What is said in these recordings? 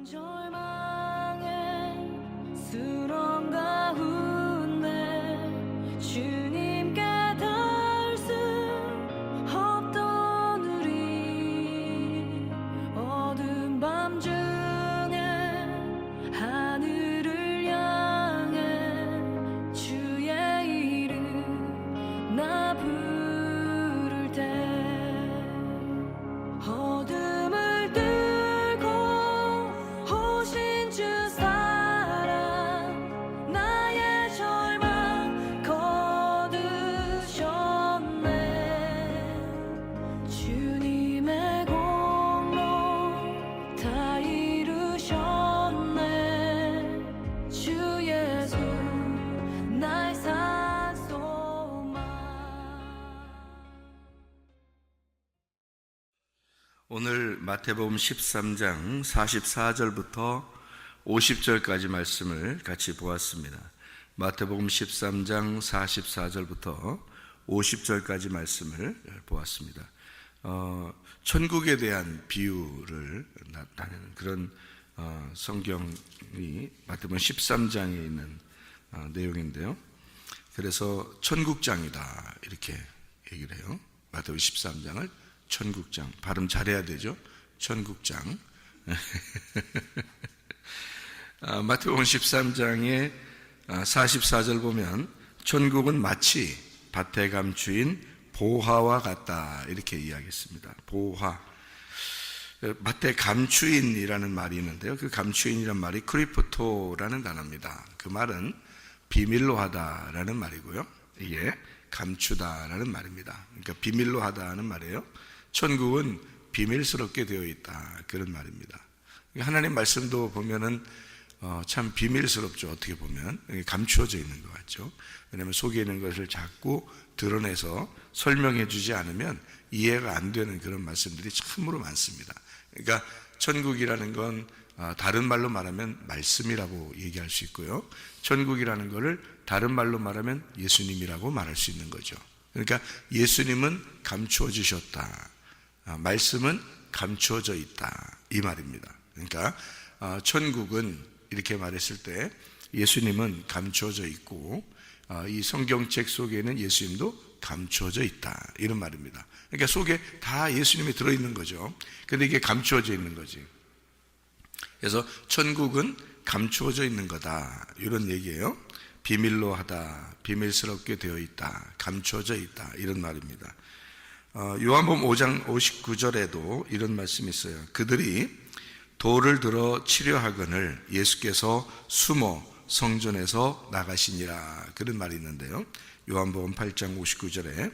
절망의 수렁 가운데 주님께 닿을 수 없던 우리 어두운 밤 중에 하늘을 향해 주의 이름 나 부를 때 어둠을 뚫고 오신 주 사랑 나의 절망 거두셨네. 주님의 공로 다 이루셨네. 주 예수 나의 산소망. 오늘 마태복음 13장 44절부터 50절까지 말씀을 같이 보았습니다. 마태복음 13장 44절부터 50절까지 말씀을 보았습니다. 천국에 대한 비유를 나타내는 그런 성경이 마태복음 13장에 있는 내용인데요. 그래서 천국장이다 이렇게 얘기를 해요. 마태복음 13장을 천국장, 발음 잘해야 되죠. 천국장. 마태복음 13장의 44절 보면 천국은 마치 밭에 감추인 보화와 같다 이렇게 이야기했습니다. 보화. 밭에 감추인이라는 말이 있는데요. 그 감추인이라는 말이 크리프토라는 단어입니다. 그 말은 비밀로 하다라는 말이고요. 이게 감추다라는 말입니다. 그러니까 비밀로 하다는 말이에요. 천국은 비밀스럽게 되어 있다 그런 말입니다. 하나님 말씀도 보면은 참 비밀스럽죠. 어떻게 보면 감추어져 있는 것 같죠. 왜냐하면 속에 있는 것을 자꾸 드러내서 설명해 주지 않으면 이해가 안 되는 그런 말씀들이 참으로 많습니다. 그러니까 천국이라는 건 다른 말로 말하면 말씀이라고 얘기할 수 있고요. 천국이라는 것을 다른 말로 말하면 예수님이라고 말할 수 있는 거죠. 그러니까 예수님은 감추어지셨다. 말씀은 감추어져 있다 이 말입니다. 그러니까 천국은 이렇게 말했을 때 예수님은 감추어져 있고 이 성경책 속에는 예수님도 감추어져 있다 이런 말입니다. 그러니까 속에 다 예수님이 들어있는 거죠. 근데 이게 감추어져 있는 거지. 그래서 천국은 감추어져 있는 거다 이런 얘기예요. 비밀로 하다, 비밀스럽게 되어 있다, 감추어져 있다 이런 말입니다. 요한복음 5장 59절에도 이런 말씀이 있어요. 그들이 돌을 들어 치려 하거늘 예수께서 숨어 성전에서 나가시니라 그런 말이 있는데요. 요한복음 8장 59절에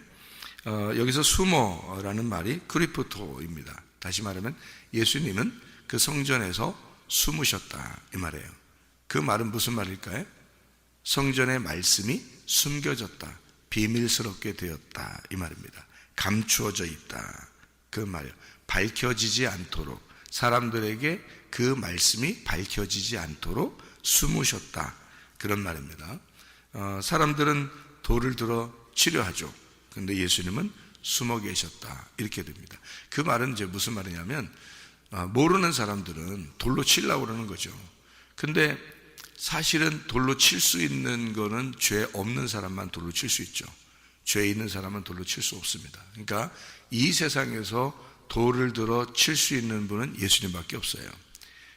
여기서 숨어라는 말이 크리프토입니다. 다시 말하면 예수님은 그 성전에서 숨으셨다 이 말이에요. 그 말은 무슨 말일까요? 성전의 말씀이 숨겨졌다, 비밀스럽게 되었다 이 말입니다. 감추어져 있다 그 말이에요. 밝혀지지 않도록, 사람들에게 그 말씀이 밝혀지지 않도록 숨으셨다 그런 말입니다. 사람들은 돌을 들어 치려 하죠. 그런데 예수님은 숨어 계셨다 이렇게 됩니다. 그 말은 이제 무슨 말이냐면 모르는 사람들은 돌로 치려고 그러는 거죠. 근데 사실은 돌로 칠 수 있는 거는 죄 없는 사람만 돌로 칠 수 있죠. 죄 있는 사람은 돌로 칠 수 없습니다. 그러니까 이 세상에서 돌을 들어 칠 수 있는 분은 예수님밖에 없어요.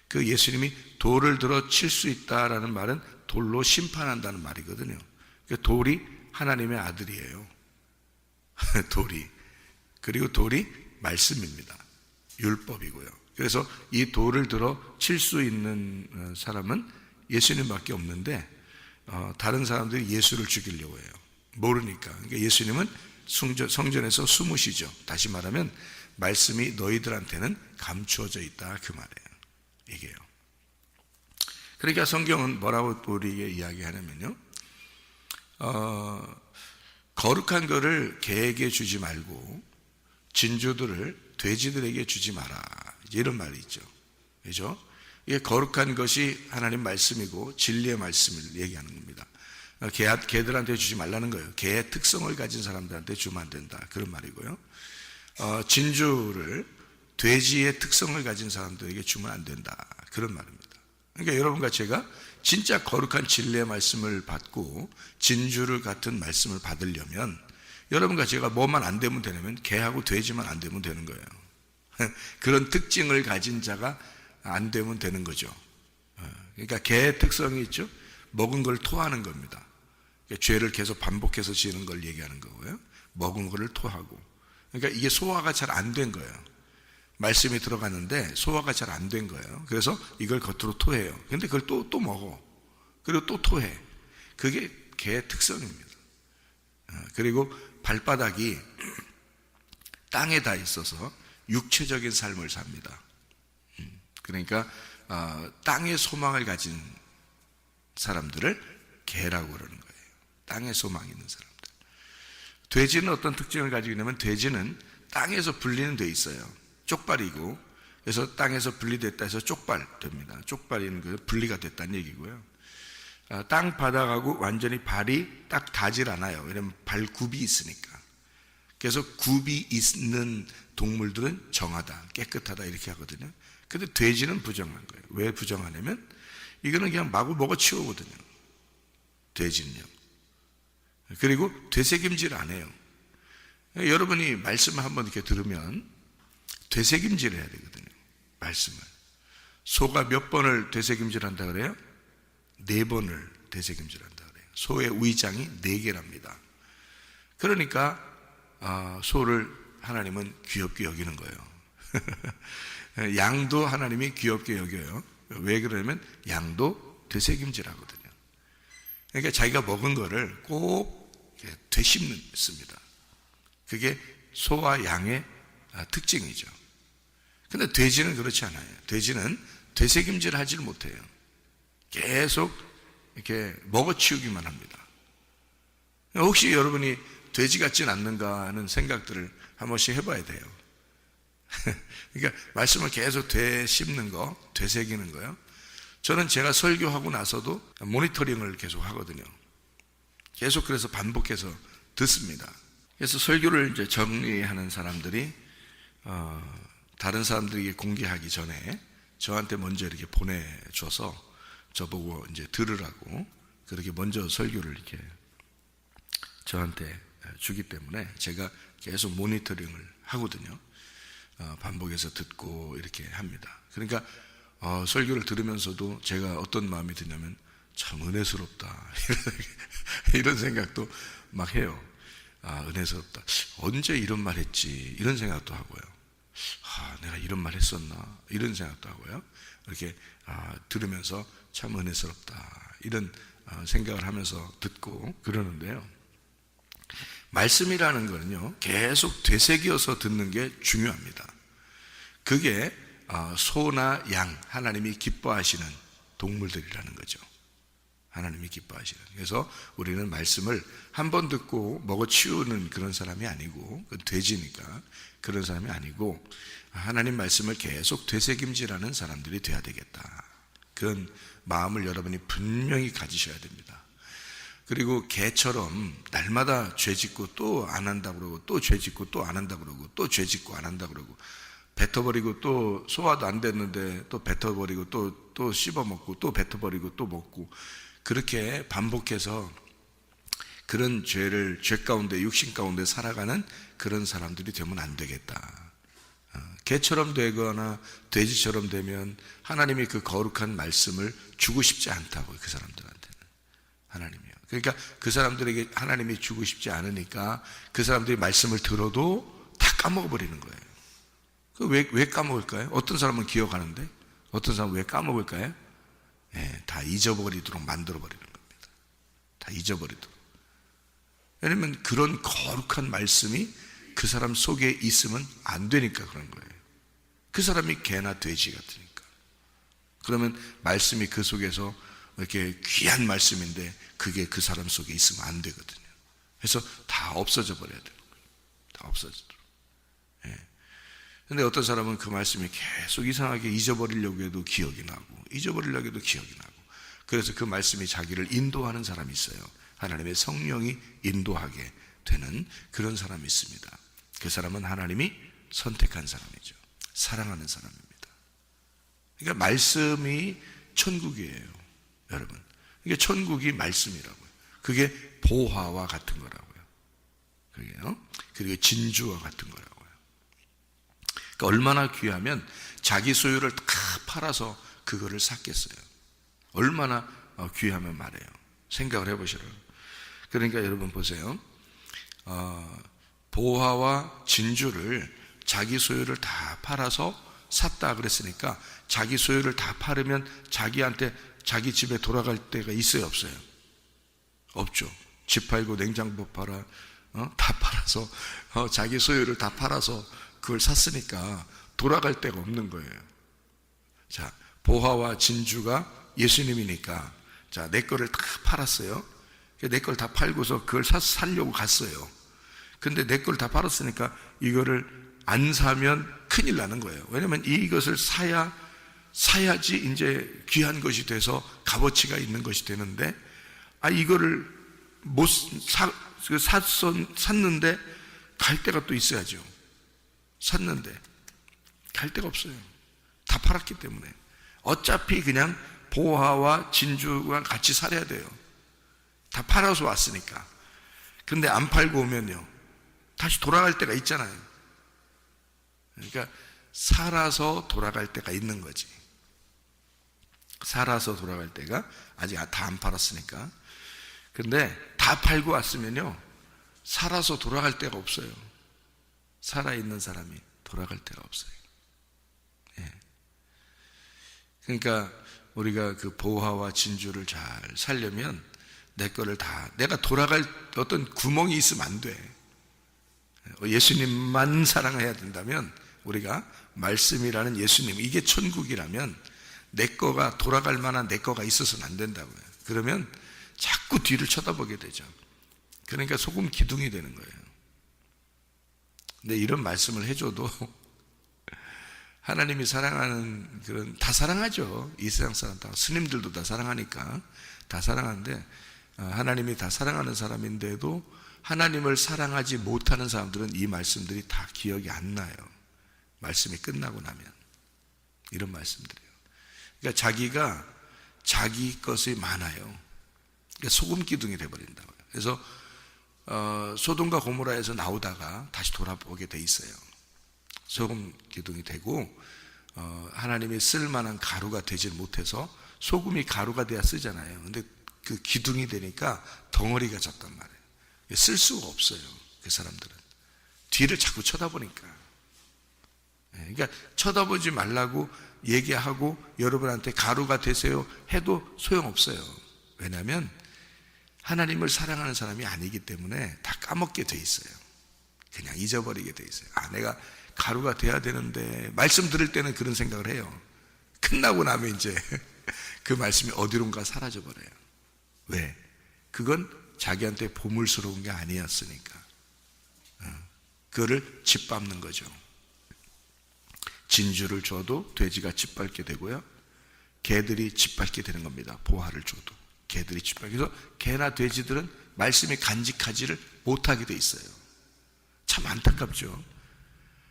그 예수님이 돌을 들어 칠 수 있다라는 말은 돌로 심판한다는 말이거든요. 돌이 하나님의 아들이에요. 돌이. 그리고 돌이 말씀입니다. 율법이고요. 그래서 이 돌을 들어 칠 수 있는 사람은 예수님밖에 없는데 다른 사람들이 예수를 죽이려고 해요. 모르니까. 그러니까 예수님은 성전에서 숨으시죠. 다시 말하면 말씀이 너희들한테는 감추어져 있다 그 말이에요. 이게요. 그러니까 성경은 뭐라고 우리에게 이야기하냐면요. 거룩한 거를 개에게 주지 말고 진주들을 돼지들에게 주지 마라. 이런 말이 있죠. 그렇죠? 이게 거룩한 것이 하나님 말씀이고 진리의 말씀을 얘기하는 겁니다. 개들한테 주지 말라는 거예요. 개의 특성을 가진 사람들한테 주면 안 된다 그런 말이고요. 진주를 돼지의 특성을 가진 사람들에게 주면 안 된다, 그런 말입니다. 그러니까 여러분과 제가 진짜 거룩한 진리의 말씀을 받고 진주를 같은 말씀을 받으려면 여러분과 제가 뭐만 안 되면 되냐면 개하고 돼지만 안 되면 되는 거예요. 그런 특징을 가진 자가 안 되면 되는 거죠. 그러니까 개의 특성이 있죠. 먹은 걸 토하는 겁니다. 그러니까 죄를 계속 반복해서 지는 걸 얘기하는 거고요. 먹은 거를 토하고. 그러니까 이게 소화가 잘 안 된 거예요. 말씀이 들어갔는데 소화가 잘 안 된 거예요. 그래서 이걸 겉으로 토해요. 근데 그걸 또 먹어. 그리고 또 토해. 그게 개의 특성입니다. 그리고 발바닥이 땅에 다 있어서 육체적인 삶을 삽니다. 그러니까 땅의 소망을 가진 사람들을 개라고 그러는 거예요. 땅에 소망이 있는 사람들. 돼지는 어떤 특징을 가지고 있냐면 돼지는 땅에서 분리는 돼 있어요. 쪽발이고, 그래서 땅에서 분리됐다 해서 쪽발됩니다. 쪽발이는 그 분리가 됐다는 얘기고요. 땅 바닥하고 완전히 발이 딱 닿질 않아요. 왜냐하면 발굽이 있으니까. 그래서 굽이 있는 동물들은 정하다, 깨끗하다 이렇게 하거든요. 근데 돼지는 부정한 거예요. 왜 부정하냐면 이거는 그냥 마구 먹어치우거든요. 돼지는요. 그리고 되새김질 안 해요. 여러분이 말씀을 한번 이렇게 들으면 되새김질을 해야 되거든요. 말씀을. 소가 몇 번을 되새김질한다 그래요? 4번을 되새김질한다 그래요. 소의 위장이 4개랍니다. 그러니까 소를 하나님은 귀엽게 여기는 거예요. 양도 하나님이 귀엽게 여겨요. 왜 그러냐면 양도 되새김질하거든요. 그러니까 자기가 먹은 거를 꼭 되씹습니다. 그게 소와 양의 특징이죠. 근데 돼지는 그렇지 않아요. 돼지는 되새김질 하질 못해요. 계속 이렇게 먹어치우기만 합니다. 혹시 여러분이 돼지 같진 않는가 하는 생각들을 한 번씩 해봐야 돼요. 그러니까 말씀을 계속 되씹는 거, 되새기는 거요. 저는 제가 설교하고 나서도 모니터링을 계속 하거든요. 계속 그래서 반복해서 듣습니다. 그래서 설교를 이제 정리하는 사람들이 다른 사람들에게 공개하기 전에 저한테 먼저 이렇게 보내줘서 저보고 이제 들으라고 그렇게 먼저 설교를 이렇게 저한테 주기 때문에 제가 계속 모니터링을 하거든요. 반복해서 듣고 이렇게 합니다. 그러니까 설교를 들으면서도 제가 어떤 마음이 드냐면 참 은혜스럽다 이런 생각도 막 해요. 은혜스럽다. 언제 이런 말 했지? 이런 생각도 하고요. 내가 이런 말 했었나? 이런 생각도 하고요. 이렇게 들으면서 참 은혜스럽다 이런 생각을 하면서 듣고 그러는데요. 말씀이라는 거는요, 계속 되새겨서 듣는 게 중요합니다. 그게 소나 양, 하나님이 기뻐하시는 동물들이라는 거죠. 하나님이 기뻐하시는. 그래서 우리는 말씀을 한 번 듣고 먹어치우는 그런 사람이 아니고, 돼지니까 그런 사람이 아니고, 하나님 말씀을 계속 되새김질하는 사람들이 돼야 되겠다. 그런 마음을 여러분이 분명히 가지셔야 됩니다. 그리고 개처럼 날마다 죄 짓고 또 안 한다 그러고 또 죄 짓고 또 안 한다 그러고 또 죄 짓고 안 한다 그러고 뱉어버리고 또 소화도 안 됐는데 또 뱉어버리고 또 씹어먹고 또 뱉어버리고 또 먹고 그렇게 반복해서 그런 죄를 죄 가운데 육신 가운데 살아가는 그런 사람들이 되면 안 되겠다. 개처럼 되거나 돼지처럼 되면 하나님이 그 거룩한 말씀을 주고 싶지 않다고 그 사람들한테는 하나님이요. 그러니까 그 사람들에게 하나님이 주고 싶지 않으니까 그 사람들이 말씀을 들어도 다 까먹어버리는 거예요. 왜 까먹을까요? 어떤 사람은 기억하는데 어떤 사람은 왜 까먹을까요? 다 잊어버리도록 만들어버리는 겁니다. 다 잊어버리도록. 왜냐면 그런 거룩한 말씀이 그 사람 속에 있으면 안 되니까 그런 거예요. 그 사람이 개나 돼지 같으니까. 그러면 말씀이 그 속에서 이렇게 귀한 말씀인데 그게 그 사람 속에 있으면 안 되거든요. 그래서 다 없어져 버려야 되는 거예요. 다 없어지도록. 근데 어떤 사람은 그 말씀이 계속 이상하게 잊어버리려고 해도 기억이 나고 잊어버리려고 해도 기억이 나고 그래서 그 말씀이 자기를 인도하는 사람이 있어요. 하나님의 성령이 인도하게 되는 그런 사람이 있습니다. 그 사람은 하나님이 선택한 사람이죠. 사랑하는 사람입니다. 그러니까 말씀이 천국이에요, 여러분. 이게 천국이 말씀이라고요. 그게 보화와 같은 거라고요. 그게요. 그리고 진주와 같은 거라고요. 그러니까 얼마나 귀하면 자기 소유를 다 팔아서 그거를 샀겠어요. 얼마나 귀하면 말해요. 생각을 해보시라고. 그러니까 여러분 보세요. 보화와 진주를 자기 소유를 다 팔아서 샀다 그랬으니까 자기 소유를 다 팔으면 자기한테 자기 집에 돌아갈 때가 있어요, 없어요? 없죠. 집 팔고 냉장고 팔아 다 팔아서 자기 소유를 다 팔아서 그걸 샀으니까 돌아갈 데가 없는 거예요. 자, 보화와 진주가 예수님이니까 자, 내 거를 다 팔았어요. 내 걸 다 팔고서 그걸 살려고 갔어요. 근데 내 걸 다 팔았으니까 이거를 안 사면 큰일 나는 거예요. 왜냐면 이것을 사야지 이제 귀한 것이 돼서 값어치가 있는 것이 되는데, 이거를 샀는데 갈 데가 또 있어야죠. 샀는데 갈 데가 없어요. 다 팔았기 때문에. 어차피 그냥 보화와 진주가 같이 살아야 돼요. 다 팔아서 왔으니까. 근데 안 팔고 오면요, 다시 돌아갈 때가 있잖아요. 그러니까 살아서 돌아갈 때가 있는 거지. 살아서 돌아갈 때가 아직 다 안 팔았으니까. 근데 다 팔고 왔으면요, 살아서 돌아갈 데가 없어요. 살아있는 사람이 돌아갈 데가 없어요. 예. 그러니까 우리가 그 보화와 진주를 잘 살려면 내 거를 다, 내가 돌아갈 어떤 구멍이 있으면 안 돼. 예수님만 사랑해야 된다면, 우리가 말씀이라는 예수님, 이게 천국이라면 내 거가 돌아갈 만한 내 거가 있어서는 안 된다고요. 그러면 자꾸 뒤를 쳐다보게 되죠. 그러니까 소금 기둥이 되는 거예요. 근데 이런 말씀을 해줘도 하나님이 사랑하는 그런, 다 사랑하죠. 이 세상 사람 다, 스님들도 다 사랑하니까 다 사랑하는데, 하나님이 다 사랑하는 사람인데도 하나님을 사랑하지 못하는 사람들은 이 말씀들이 다 기억이 안 나요. 말씀이 끝나고 나면. 이런 말씀들이에요. 그러니까 자기가 자기 것이 많아요. 그러니까 소금 기둥이 돼버린다고요. 그래서 소돔과 고모라에서 나오다가 다시 돌아보게 돼 있어요. 소금 기둥이 되고 하나님이 쓸만한 가루가 되질 못해서, 소금이 가루가 돼야 쓰잖아요. 근데 그 기둥이 되니까 덩어리가 졌단 말이에요. 쓸 수가 없어요, 그 사람들은. 뒤를 자꾸 쳐다보니까. 그러니까 쳐다보지 말라고 얘기하고 여러분한테 가루가 되세요 해도 소용없어요. 왜냐하면 하나님을 사랑하는 사람이 아니기 때문에 다 까먹게 돼 있어요. 그냥 잊어버리게 돼 있어요. 내가 가루가 돼야 되는데, 말씀 들을 때는 그런 생각을 해요. 끝나고 나면 이제 그 말씀이 어디론가 사라져 버려요. 왜? 그건 자기한테 보물스러운 게 아니었으니까. 그거를 짓밟는 거죠. 진주를 줘도 돼지가 짓밟게 되고요, 개들이 짓밟게 되는 겁니다. 보화를 줘도 개들이 짓밟게. 그래서 개나 돼지들은 말씀이 간직하지를 못하게 돼 있어요. 참 안타깝죠.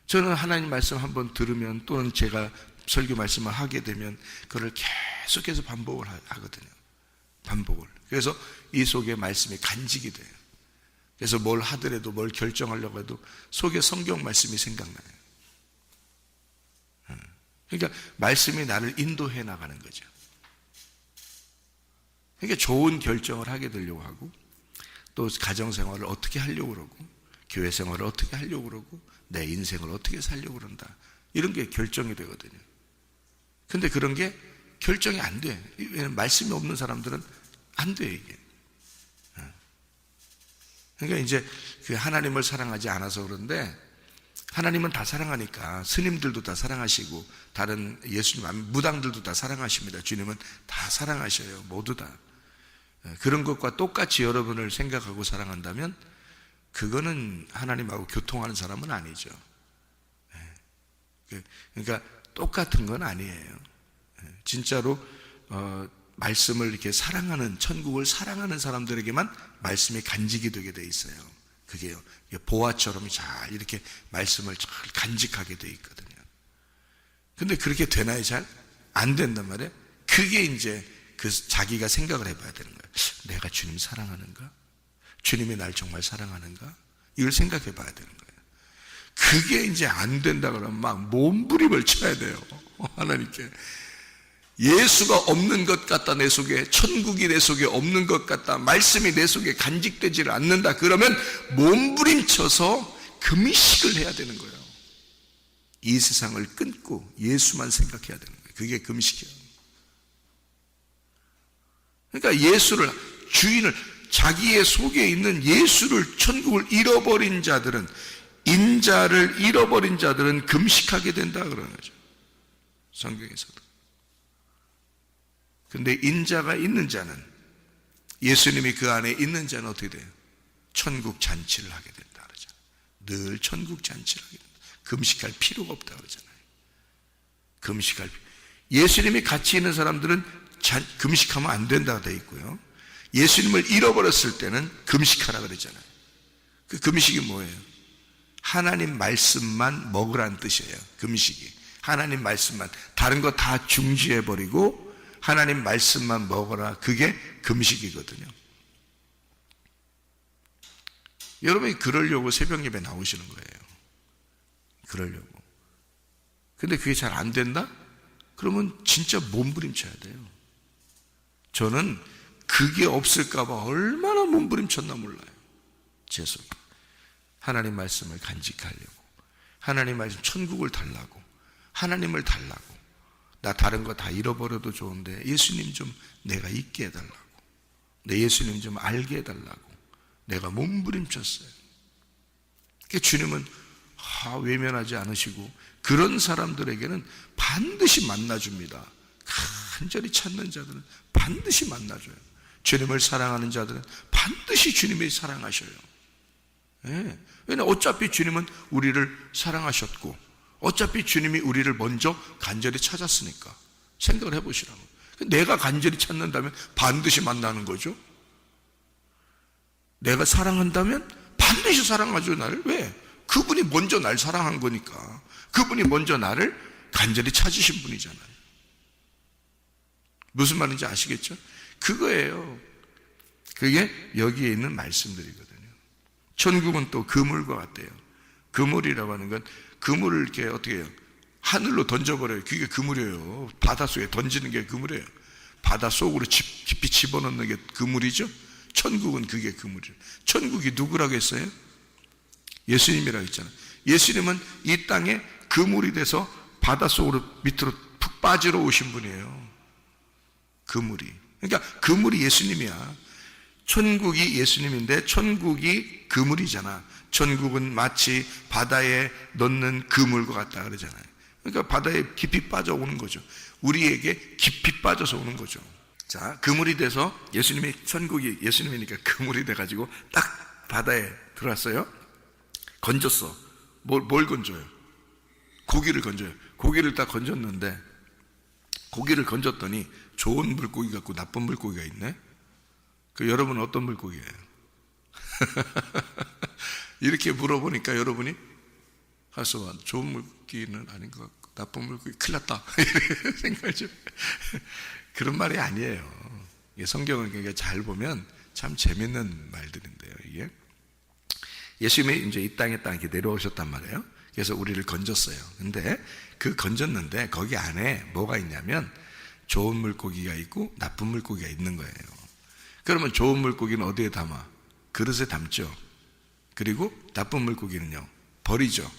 저는 하나님 말씀 한번 들으면, 또는 제가 설교 말씀을 하게 되면 그걸 계속해서 반복을 하거든요. 반복을. 그래서 이 속에 말씀이 간직이 돼요. 그래서 뭘 하더라도, 뭘 결정하려고 해도 속에 성경 말씀이 생각나요. 그러니까 말씀이 나를 인도해 나가는 거죠. 그러니까 좋은 결정을 하게 되려고 하고, 또 가정생활을 어떻게 하려고 그러고, 교회 생활을 어떻게 하려고 그러고, 내 인생을 어떻게 살려고 그런다, 이런 게 결정이 되거든요. 근데 그런 게 결정이 안 돼. 왜냐면 말씀이 없는 사람들은 안 돼, 이게. 그러니까 이제 그 하나님을 사랑하지 않아서 그런데, 하나님은 다 사랑하니까 스님들도 다 사랑하시고, 다른 예수님 무당들도 다 사랑하십니다. 주님은 다 사랑하셔요, 모두 다. 그런 것과 똑같이 여러분을 생각하고 사랑한다면 그거는 하나님하고 교통하는 사람은 아니죠. 그러니까 똑같은 건 아니에요. 진짜로 말씀을 이렇게 사랑하는, 천국을 사랑하는 사람들에게만 말씀이 간직이 되게 돼 있어요. 그게요, 보화처럼 잘 이렇게 말씀을 잘 간직하게 돼 있거든요. 근데 그렇게 되나요? 잘 안 된단 말이에요. 그게 이제 그 자기가 생각을 해봐야 되는 거예요. 내가 주님 사랑하는가? 주님이 날 정말 사랑하는가? 이걸 생각해 봐야 되는 거예요. 그게 이제 안 된다 그러면 막 몸부림을 쳐야 돼요. 하나님께. 예수가 없는 것 같다 내 속에, 천국이 내 속에 없는 것 같다, 말씀이 내 속에 간직되지를 않는다 그러면 몸부림쳐서 금식을 해야 되는 거예요. 이 세상을 끊고 예수만 생각해야 되는 거예요. 그게 금식이에요. 그러니까 예수를, 주인을, 자기의 속에 있는 예수를, 천국을 잃어버린 자들은, 인자를 잃어버린 자들은 금식하게 된다 그러는 거죠. 성경에서도. 근데 인자가 있는 자는, 예수님이 그 안에 있는 자는 어떻게 돼요? 천국 잔치를 하게 된다 그러잖아요. 늘 천국 잔치를 하게 된다. 금식할 필요가 없다 그러잖아요. 금식할 필요. 예수님이 같이 있는 사람들은 금식하면 안 된다고 되어 있고요. 예수님을 잃어버렸을 때는 금식하라 그러잖아요. 그 금식이 뭐예요? 하나님 말씀만 먹으라는 뜻이에요. 금식이. 하나님 말씀만. 다른 거 다 중지해버리고 하나님 말씀만 먹어라. 그게 금식이거든요. 여러분이 그러려고 새벽 예배 나오시는 거예요. 그러려고. 근데 그게 잘 안 된다? 그러면 진짜 몸부림쳐야 돼요. 저는 그게 없을까봐 얼마나 몸부림쳤나 몰라요. 제 속에. 하나님 말씀을 간직하려고. 하나님 말씀, 천국을 달라고. 하나님을 달라고. 나 다른 거 다 잃어버려도 좋은데 예수님 좀 내가 있게 해달라고. 내 예수님 좀 알게 해달라고. 내가 몸부림쳤어요. 그러니까 주님은 외면하지 않으시고 그런 사람들에게는 반드시 만나줍니다. 간절히 찾는 자들은 반드시 만나줘요. 주님을 사랑하는 자들은 반드시 주님이 사랑하셔요. 예. 왜냐하면 어차피 주님은 우리를 사랑하셨고 어차피 주님이 우리를 먼저 간절히 찾았으니까 생각을 해보시라고. 내가 간절히 찾는다면 반드시 만나는 거죠. 내가 사랑한다면 반드시 사랑하죠. 나를. 왜? 그분이 먼저 날 사랑한 거니까. 그분이 먼저 나를 간절히 찾으신 분이잖아요. 무슨 말인지 아시겠죠? 그거예요. 그게 여기에 있는 말씀들이거든요. 천국은 또 그물과 같대요. 그물이라고 하는 건 그물을 이렇게 어떻게 해요? 하늘로 던져버려요. 그게 그물이에요. 바닷속에 던지는 게 그물이에요. 바닷속으로 깊이 집어넣는 게 그물이죠. 천국은 그게 그물이에요. 천국이 누구라고 했어요? 예수님이라고 했잖아요. 예수님은 이 땅에 그물이 돼서 바닷속으로 밑으로 푹 빠지러 오신 분이에요. 그물이. 그러니까 그물이 예수님이야. 천국이 예수님인데 천국이 그물이잖아. 천국은 마치 바다에 넣는 그물과 같다 그러잖아요. 그러니까 바다에 깊이 빠져오는 거죠. 우리에게 깊이 빠져서 오는 거죠. 자, 그물이 돼서 예수님이, 천국이 예수님이니까 그물이 돼가지고 딱 바다에 들어왔어요. 건졌어. 뭘 건져요? 고기를 건져요. 고기를 딱 건졌는데 고기를 건졌더니 좋은 물고기 같고 나쁜 물고기가 있네. 그 여러분은 어떤 물고기예요? 이렇게 물어보니까 여러분이 하서 좋은 물고기는 아닌 것 같고 나쁜 물고기 큰일 났다 이렇게 생각을 좀. 그런 말이 아니에요. 성경을 그러니까 잘 보면 참 재밌는 말들인데요. 이게 예수님이 이제 이 땅에 딱 이렇게 내려오셨단 말이에요. 그래서 우리를 건졌어요. 근데 그 건졌는데 거기 안에 뭐가 있냐면 좋은 물고기가 있고 나쁜 물고기가 있는 거예요. 그러면 좋은 물고기는 어디에 담아? 그릇에 담죠. 그리고 나쁜 물고기는요, 버리죠.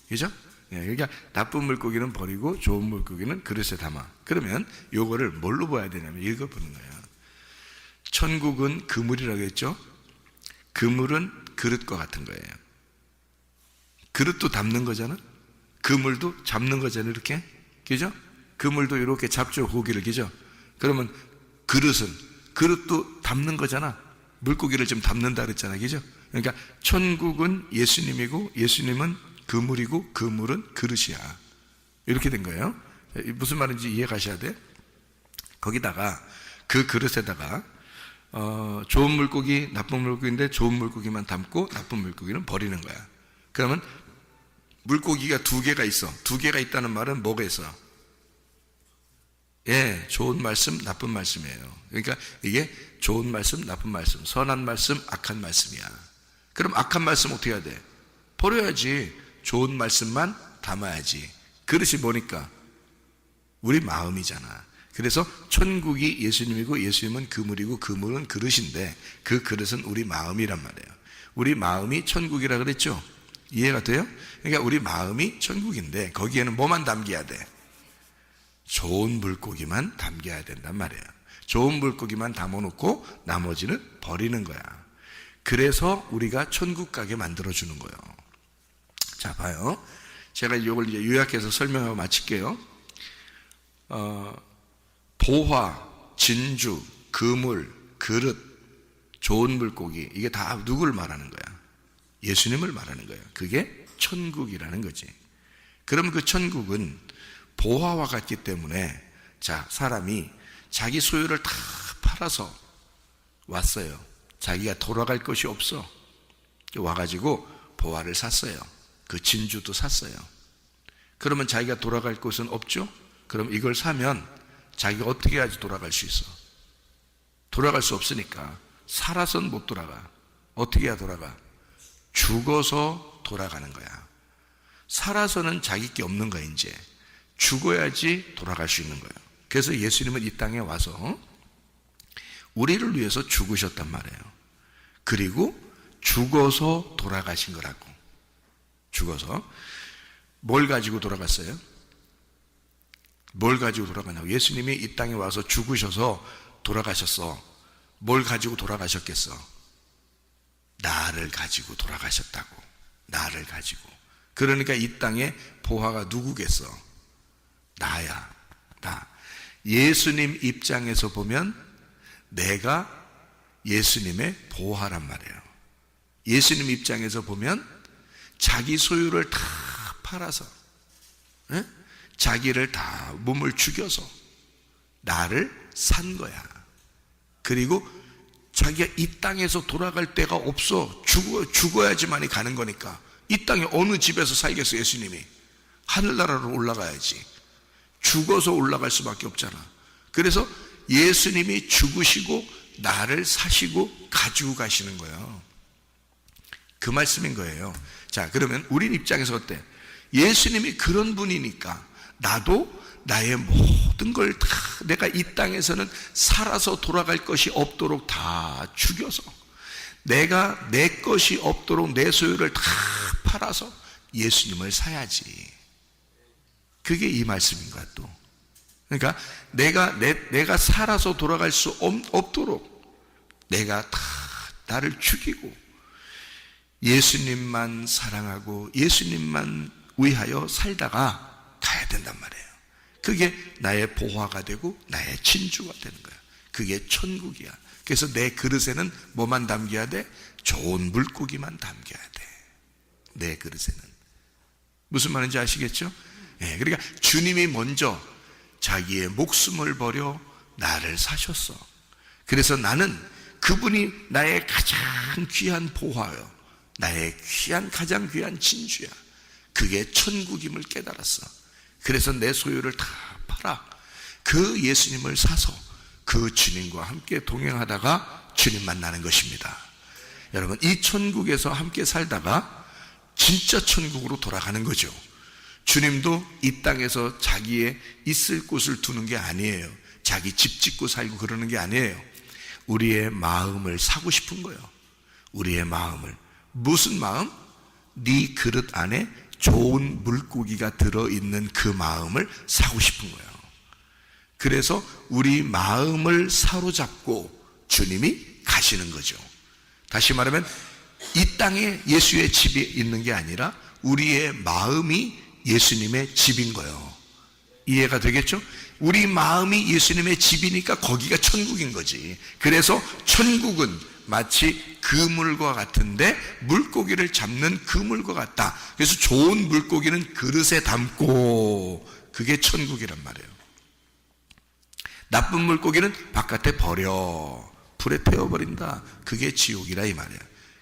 그죠? 그러니까 나쁜 물고기는 버리고 좋은 물고기는 그릇에 담아. 그러면 요거를 뭘로 봐야 되냐면 이거 보는 거예요. 천국은 그물이라고 했죠? 그물은 그릇과 같은 거예요. 그릇도 담는 거잖아? 그물도 잡는 거잖아, 이렇게. 그죠? 그물도 이렇게 잡죠, 고기를. 그죠? 그러면 그릇도 담는 거잖아. 물고기를 좀 담는다 그랬잖아. 그죠? 그러니까 천국은 예수님이고 예수님은 그물이고 그물은 그릇이야. 이렇게 된 거예요. 무슨 말인지 이해 가셔야 돼. 거기다가 그 그릇에다가 좋은 물고기, 나쁜 물고기인데 좋은 물고기만 담고 나쁜 물고기는 버리는 거야. 그러면 물고기가 2개가 있어. 2개가 있다는 말은 뭐가 있어? 예, 좋은 말씀, 나쁜 말씀이에요. 그러니까 이게 좋은 말씀, 나쁜 말씀, 선한 말씀, 악한 말씀이야. 그럼 악한 말씀 어떻게 해야 돼? 버려야지. 좋은 말씀만 담아야지. 그릇이 뭐니까? 우리 마음이잖아. 그래서 천국이 예수님이고 예수님은 그물이고 그물은 그릇인데 그 그릇은 우리 마음이란 말이에요. 우리 마음이 천국이라 그랬죠? 이해가 돼요? 그러니까 우리 마음이 천국인데 거기에는 뭐만 담겨야 돼? 좋은 물고기만 담겨야 된단 말이에요. 좋은 물고기만 담아놓고 나머지는 버리는 거야. 그래서 우리가 천국 가게 만들어주는 거예요. 자, 봐요. 제가 이걸 이제 요약해서 설명하고 마칠게요. 보화, 진주, 그물, 그릇, 좋은 물고기, 이게 다 누굴 말하는 거야? 예수님을 말하는 거예요. 그게 천국이라는 거지. 그럼 그 천국은 보화와 같기 때문에, 자, 사람이 자기 소유를 다 팔아서 왔어요. 자기가 돌아갈 것이 없어. 와가지고 보화를 샀어요. 그 진주도 샀어요. 그러면 자기가 돌아갈 곳은 없죠? 그럼 이걸 사면 자기가 어떻게 해야지 돌아갈 수 있어? 돌아갈 수 없으니까 살아서는 못 돌아가. 어떻게 해야 돌아가? 죽어서 돌아가는 거야. 살아서는 자기 게 없는 거야. 이제 죽어야지 돌아갈 수 있는 거예요. 그래서 예수님은 이 땅에 와서 우리를 위해서 죽으셨단 말이에요. 그리고 죽어서 돌아가신 거라고. 죽어서. 뭘 가지고 돌아갔어요? 뭘 가지고 돌아가냐고. 예수님이 이 땅에 와서 죽으셔서 돌아가셨어. 뭘 가지고 돌아가셨겠어? 나를 가지고 돌아가셨다고. 나를 가지고. 그러니까 이 땅에 보화가 누구겠어? 나야. 나. 예수님 입장에서 보면 내가 예수님의 보화란 말이에요. 예수님 입장에서 보면 자기 소유를 다 팔아서, 에? 자기를 다 몸을 죽여서 나를 산 거야. 그리고 자기가 이 땅에서 돌아갈 데가 없어. 죽어야지만이 가는 거니까. 이 땅에 어느 집에서 살겠어? 예수님이 하늘나라로 올라가야지. 죽어서 올라갈 수밖에 없잖아. 그래서 예수님이 죽으시고 나를 사시고 가지고 가시는 거예요. 그 말씀인 거예요. 자, 그러면 우리 입장에서 어때? 예수님이 그런 분이니까 나도 나의 모든 걸 다 내가 이 땅에서는 살아서 돌아갈 것이 없도록 다 죽여서 내가 내 것이 없도록 내 소유를 다 팔아서 예수님을 사야지. 그게 이 말씀인 거야 또. 그러니까 내가 살아서 돌아갈 수 없도록 내가 다 나를 죽이고 예수님만 사랑하고 예수님만 위하여 살다가 가야 된단 말이에요. 그게 나의 보화가 되고 나의 진주가 되는 거야. 그게 천국이야. 그래서 내 그릇에는 뭐만 담겨야 돼? 좋은 물고기만 담겨야 돼. 내 그릇에는. 무슨 말인지 아시겠죠? 네, 그러니까 주님이 먼저 자기의 목숨을 버려 나를 사셨어. 그래서 나는 그분이 나의 가장 귀한 보화요. 나의 가장 귀한 진주야. 그게 천국임을 깨달았어. 그래서 내 소유를 다 팔아 그 예수님을 사서 그 주님과 함께 동행하다가 주님 만나는 것입니다. 여러분, 이 천국에서 함께 살다가 진짜 천국으로 돌아가는 거죠. 주님도 이 땅에서 자기의 있을 곳을 두는 게 아니에요. 자기 집 짓고 살고 그러는 게 아니에요. 우리의 마음을 사고 싶은 거예요. 우리의 마음을. 무슨 마음? 네 그릇 안에 좋은 물고기가 들어있는 그 마음을 사고 싶은 거예요. 그래서 우리 마음을 사로잡고 주님이 가시는 거죠. 다시 말하면 이 땅에 예수의 집이 있는 게 아니라 우리의 마음이 예수님의 집인 거예요. 이해가 되겠죠? 우리 마음이 예수님의 집이니까 거기가 천국인 거지. 그래서 천국은 마치 그물과 같은데 물고기를 잡는 그물과 같다. 그래서 좋은 물고기는 그릇에 담고 그게 천국이란 말이에요. 나쁜 물고기는 바깥에 버려. 불에 태워버린다. 그게 지옥이라 이 말이에요.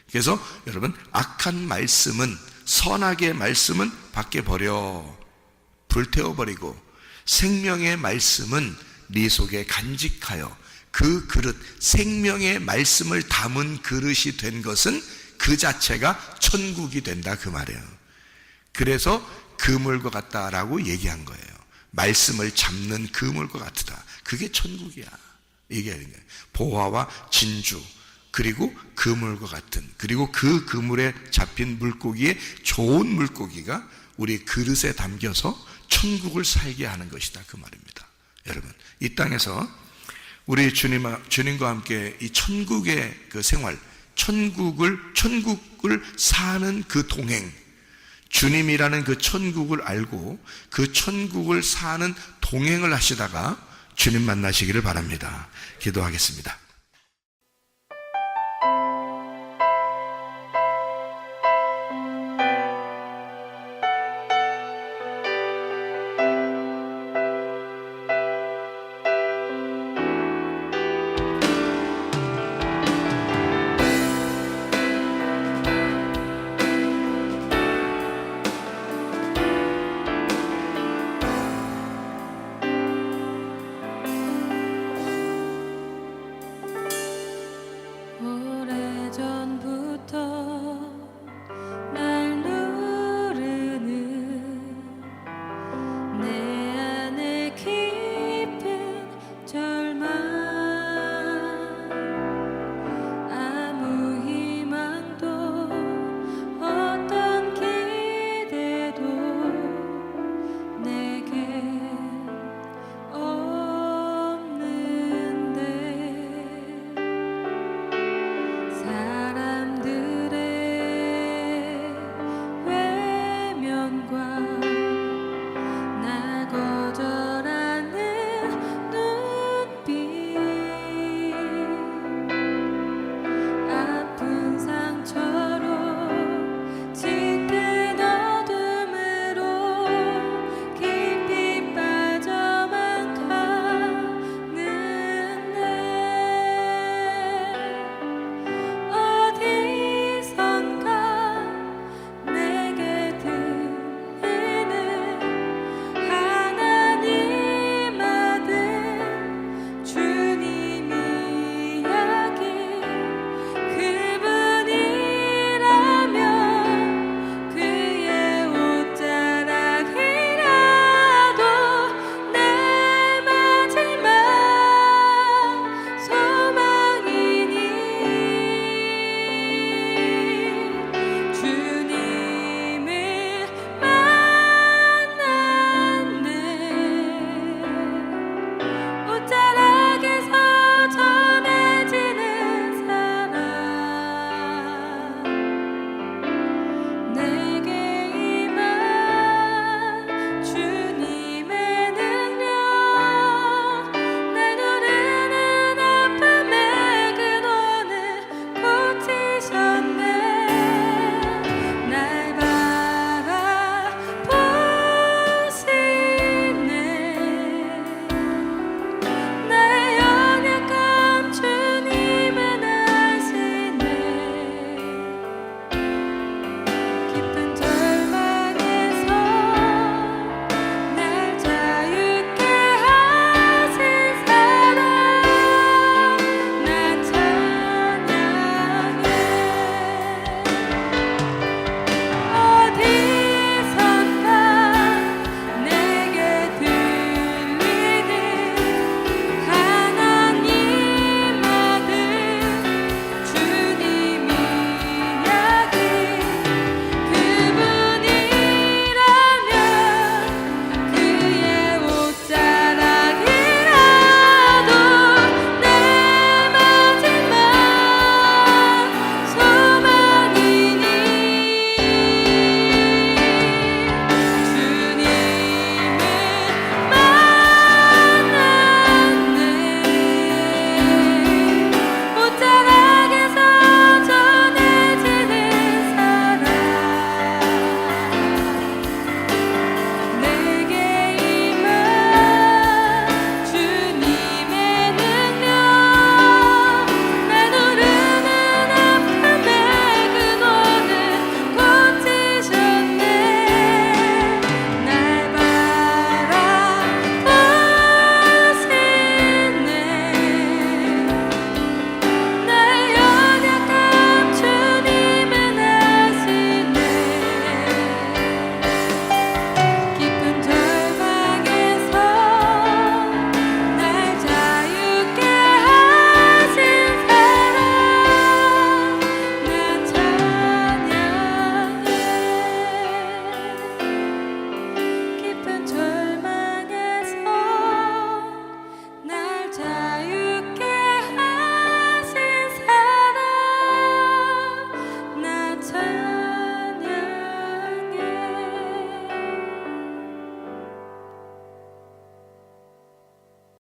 그래서 여러분, 악한 말씀은 선악의 말씀은 밖에 버려, 불태워버리고 생명의 말씀은 네 속에 간직하여 그 그릇, 생명의 말씀을 담은 그릇이 된 것은 그 자체가 천국이 된다, 그 말이에요. 그래서 그물과 같다라고 얘기한 거예요. 말씀을 잡는 그물과 같다. 그게 천국이야, 얘기하는 거예요. 보화와 진주, 그리고 그물과 같은, 그리고 그 그물에 잡힌 물고기의 좋은 물고기가 우리 그릇에 담겨서 천국을 살게 하는 것이다, 그 말입니다. 여러분, 이 땅에서 우리 주님과 함께 이 천국의 그 생활, 천국을 사는 그 동행, 주님이라는 그 천국을 알고 그 천국을 사는 동행을 하시다가 주님 만나시기를 바랍니다. 기도하겠습니다.